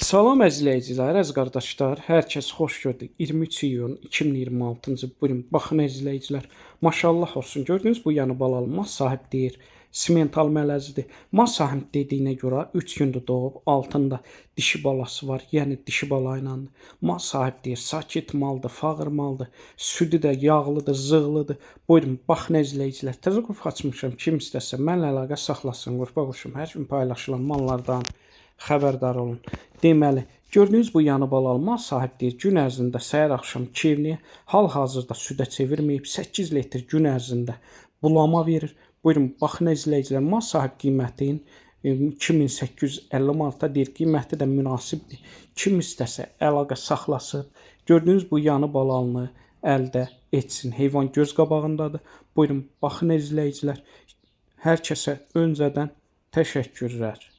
Salam əzizləyicilər, əziz qardaşlar, hər kəs xoş gördük. 23 iyun 2026-cı bu gün baxın əzizləyicilər. Maşallah olsun. Gördünüz bu yanı balalı mas sahib deyir. Simental mələzidir. Mas sahib dediyinə görə 3 gündür doğub, altında dişi balası var. Yəni dişi bala ilə. Mas sahib deyir, sakit maldır, fağır maldır. Südü də yağlıdır, zığlıdır. Buyurun baxın əzizləyicilər. Təzə qrup açmışam. Kim istəsə mənlə əlaqə saxlasın. Qrupa qoşum. Hər gün paylaşılan mallardan xəbərdar olun. Deməli, gördüyünüz bu yanı balalı mal sahib deyir, gün ərzində səhər axşam 2 evliyə hal-hazırda südə çevirməyib 8 litr gün ərzində bulama verir. Buyurun, baxın əzizləyicilər, mal sahib qiymətin 2850 manata deyir, qiyməti də münasibdir. Kim istəsə əlaqə saxlasın. Gördüyünüz bu yanı balalını əldə etsin. Heyvan göz qabağındadır. Buyurun, baxın əzizləyicilər, hər kəsə öncədən təşəkkürlər.